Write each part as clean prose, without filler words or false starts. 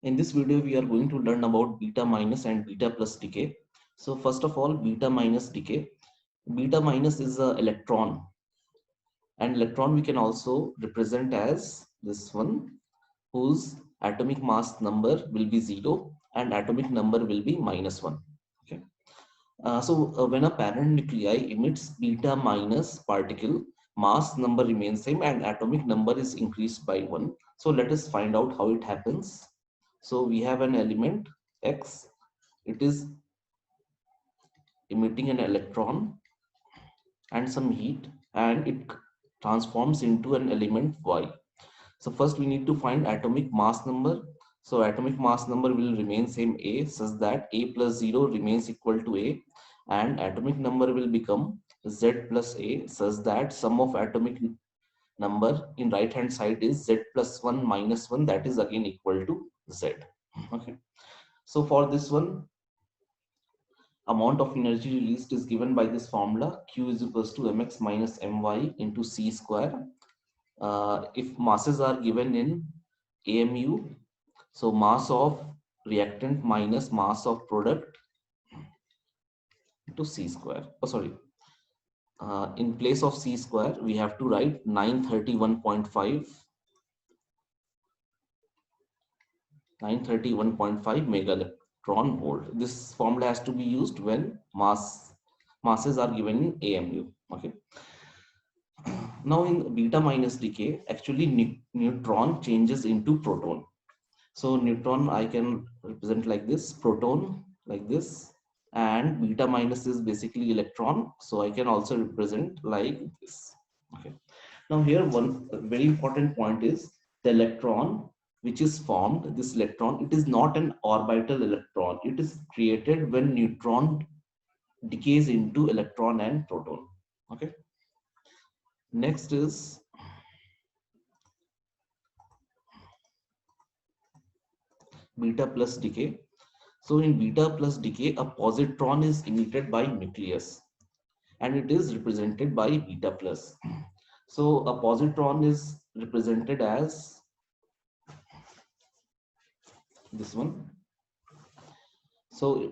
In this video, we are going to learn about beta minus and beta plus decay. So first of all, beta minus decay. Beta minus is an electron, and electron we can also represent as this one, whose atomic mass number will be 0 and atomic number will be -1. Okay. When a parent nuclei emits beta minus particle, mass number remains same and atomic number is increased by 1. So let us find out how it happens. So we have an element X, it is emitting an electron and some heat, and it transforms into an element Y. So first we need to find atomic mass number. So atomic mass number will remain same A, such that A plus 0 remains equal to A, and atomic number will become Z plus A, such that sum of atomic number in right hand side is Z plus 1 minus 1, that is again equal to Z. Okay. So for this one, amount of energy released is given by this formula, Q is equals to mx minus my into c square. If masses are given in AMU, so mass of reactant minus mass of product into c square. Oh, sorry. In place of c square, we have to write 931.5 mega electron volt. This formula has to be used when masses are given in AMU. Okay. Now in beta minus decay, actually neutron changes into proton. So neutron I can represent like this, proton like this, and beta minus is basically electron. So I can also represent like this. Okay. Now here one very important point is the electron which is formed, this electron, it is not an orbital electron. It is created when neutron decays into electron and proton. Okay. Next is beta plus decay. So in beta plus decay, a positron is emitted by nucleus and it is represented by beta plus. So a positron is represented as this one. So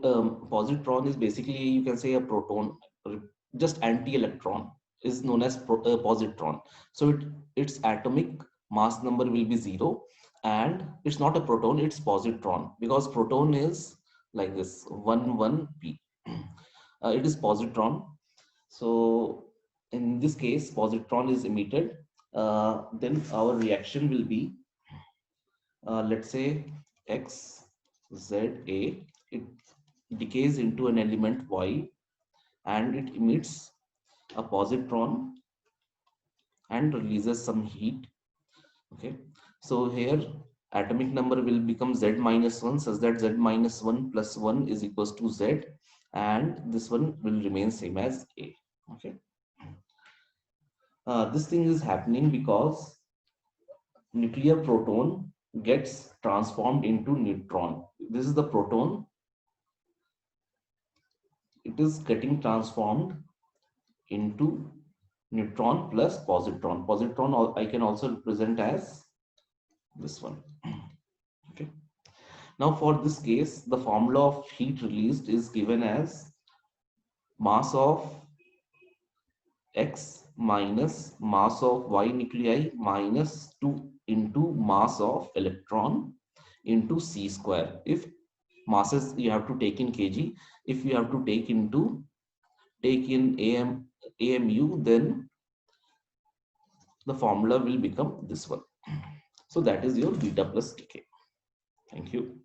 positron is basically, you can say, a proton, just anti-electron is known as positron. So its atomic mass number will be 0, and it's not a proton, it's positron, because proton is like this 1 1p. It is positron. So in this case, positron is emitted. Then our reaction will be, let's say, X, Z, A. It decays into an element Y and it emits a positron and releases some heat. Okay. So here atomic number will become Z minus 1, such that Z minus 1 plus 1 is equals to Z, and this one will remain same as A. Okay. This thing is happening because nuclear proton gets transformed into neutron. This is the proton. It is getting transformed into neutron plus positron. Positron I can also represent as this one. Okay. Now for this case, the formula of heat released is given as mass of X minus mass of Y nuclei minus 2 into mass of electron into C square. If masses you have to take in kg, if you have to take in AMU, then the formula will become this one. So that is your beta plus decay. Thank you.